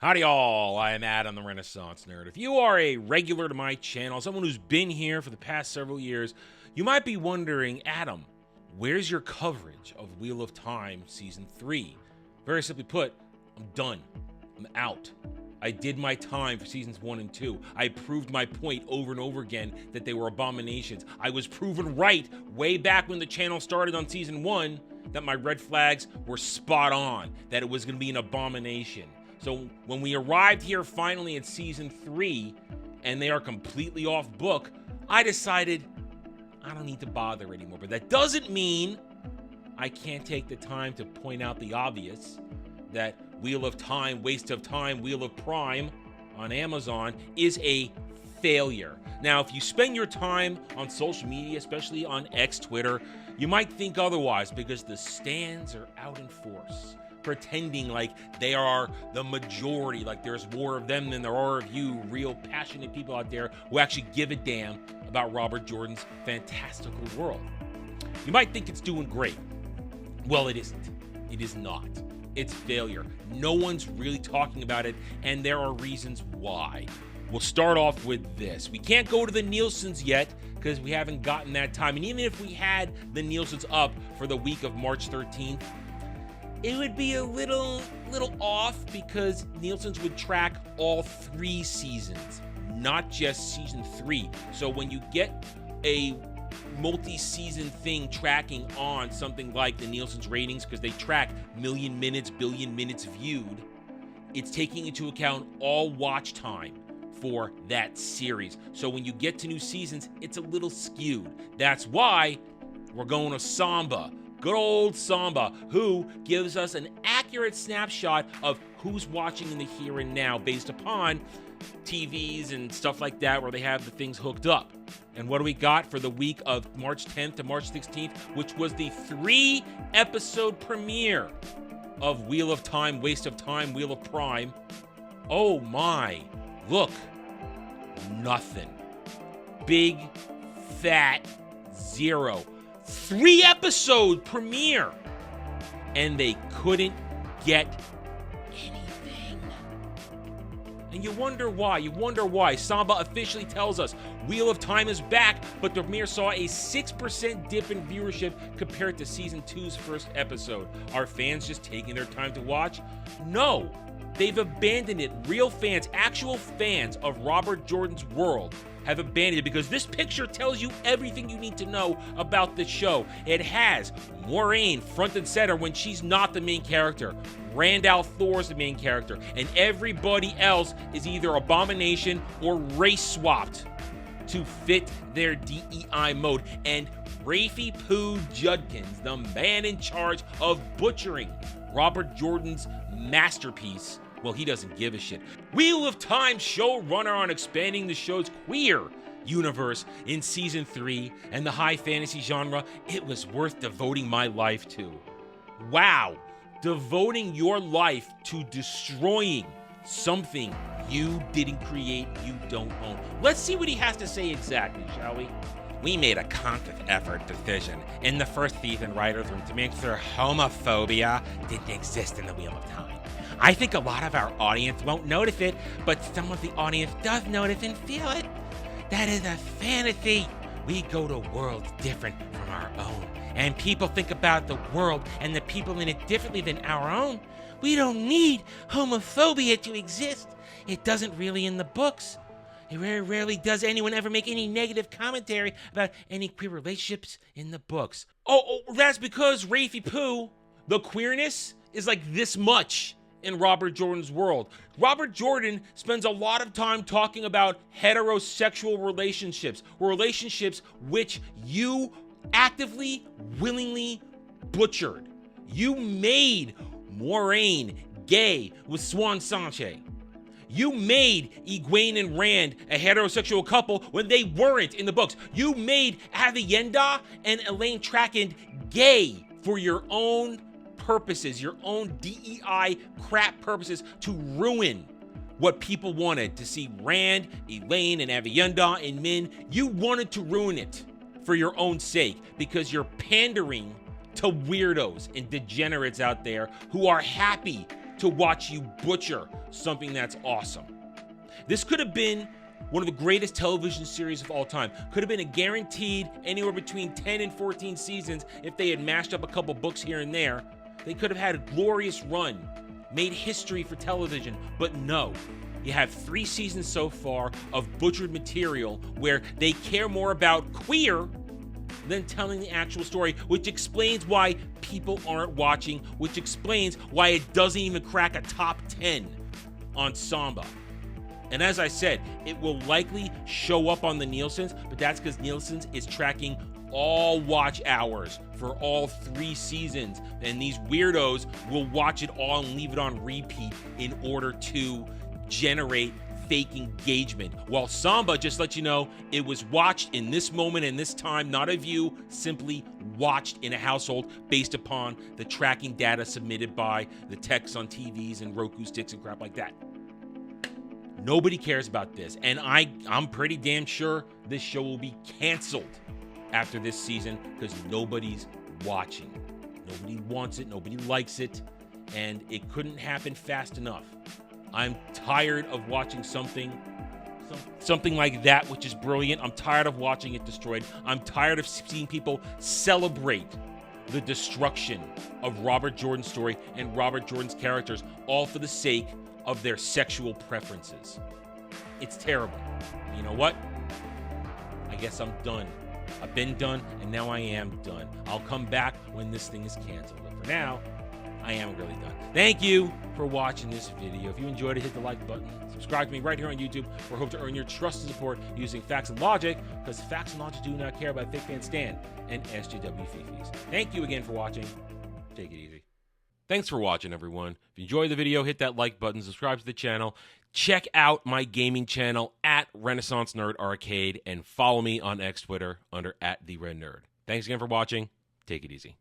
Howdy y'all, I am Adam the Renaissance Nerd. If you are a regular to my channel, someone who's been here for the past several years, you might be wondering, Adam, where's your coverage of Wheel of Time Season 3? Very simply put, I'm done. I'm out. I did my time for Seasons 1 and 2. I proved my point over and over again that they were abominations. I was proven right way back when the channel started on Season 1 that my red flags were spot on, that it was going to be an abomination. So when we arrived here finally at Season 3, and they are completely off book, I decided I don't need to bother anymore. But that doesn't mean I can't take the time to point out the obvious, that Wheel of Time, Waste of Time, Wheel of Prime on Amazon is a failure. Now, if you spend your time on social media, especially on X, Twitter, you might think otherwise because the stands are out in force, pretending like they are the majority, like there's more of them than there are of you, real passionate people out there who actually give a damn about Robert Jordan's fantastical world. You might think it's doing great. Well, it isn't. It is not. It's failure. No one's really talking about it, and there are reasons why. We'll start off with this. We can't go to the Nielsen's yet because we haven't gotten that time, and even if we had the Nielsen's up for the week of March 13th, it would be a little off because Nielsen's would track all 3 seasons, not just Season 3. So when you get a multi-season thing tracking on something like the Nielsen's ratings, because they track million minutes, billion minutes viewed, it's taking into account all watch time for that series. So when you get to new seasons, it's a little skewed. That's why we're going to Samba. Good old Samba, who gives us an accurate snapshot of who's watching in the here and now based upon TVs and stuff like that where they have the things hooked up. And what do we got for the week of March 10th to March 16th, which was the 3-episode premiere of Wheel of Time, Waste of Time, Wheel of Prime? Oh my, look, nothing. Big, fat, 0. 3-episode premiere, and they couldn't get anything. And you wonder why. Samba officially tells us Wheel of Time is back, but the premiere saw a 6% dip in viewership compared to Season 2's first episode. Are fans just taking their time to watch? No, they've abandoned it. Real fans, actual fans of Robert Jordan's world have abandoned it because this picture tells you everything you need to know about the show. It has Moiraine front and center when she's not the main character. Rand al'Thor's the main character, and everybody else is either abomination or race swapped to fit their DEI mode. And Rafe Judkins, the man in charge of butchering Robert Jordan's masterpiece, well, he doesn't give a shit. Wheel of Time showrunner on expanding the show's queer universe in Season 3 and the high fantasy genre it was worth devoting my life to. Wow, devoting your life to destroying something you didn't create, you don't own. Let's see what he has to say exactly, shall we? We made a conscious effort decision in the first season writer's room to make sure homophobia didn't exist in the Wheel of Time. I think a lot of our audience won't notice it, but some of the audience does notice and feel it. That is a fantasy. We go to worlds different from our own, and people think about the world and the people in it differently than our own. We don't need homophobia to exist. It doesn't really in the books. It very rarely does anyone ever make any negative commentary about any queer relationships in the books. Oh, that's because Rafe, the queerness is like this much in Robert Jordan's world. Robert Jordan spends a lot of time talking about heterosexual relationships, or relationships which you actively, willingly butchered. You made Moiraine gay with Swan Sanche. You made Egwene and Rand a heterosexual couple when they weren't in the books. You made Aviendha and Elaine Trakand gay for your own purposes, your own DEI crap purposes, to ruin what people wanted to see. Rand, Elaine, and Aviendha and Min, you wanted to ruin it for your own sake because you're pandering to weirdos and degenerates out there who are happy to watch you butcher something that's awesome. This could have been one of the greatest television series of all time. Could have been a guaranteed anywhere between 10 and 14 seasons if they had mashed up a couple books here and there. They could have had a glorious run, made history for television, but no. You have 3 seasons so far of butchered material where they care more about queer than telling the actual story, which explains why people aren't watching, which explains why it doesn't even crack a top 10 on Samba. And as I said, it will likely show up on the Nielsen's, but that's because Nielsen's is tracking all watch hours for all 3 seasons, and these weirdos will watch it all and leave it on repeat in order to generate fake engagement. While Samba just lets you know it was watched in this moment and this time, not a view, simply watched in a household based upon the tracking data submitted by the techs on TVs and Roku sticks and crap like that. Nobody cares about this, and I'm pretty damn sure this show will be canceled after this season because nobody's watching. Nobody wants it, nobody likes it, and it couldn't happen fast enough. I'm tired of watching something like that, which is brilliant. I'm tired of watching it destroyed. I'm tired of seeing people celebrate the destruction of Robert Jordan's story and Robert Jordan's characters, all for the sake of their sexual preferences. It's terrible. You know what? I guess I'm done. I've been done, and now I am done. I'll come back when this thing is canceled. But for now, I am really done. Thank you for watching this video. If you enjoyed it, hit the like button. Subscribe to me right here on YouTube, where I hope to earn your trust and support using facts and logic, because facts and logic do not care about Fake Fan Stan and SJW Fifis. Thank you again for watching. Take it easy. Thanks for watching, everyone. If you enjoyed the video, hit that like button, subscribe to the channel, check out my gaming channel at Renaissance Nerd Arcade, and follow me on X Twitter under @TheRedNerd. Thanks again for watching. Take it easy.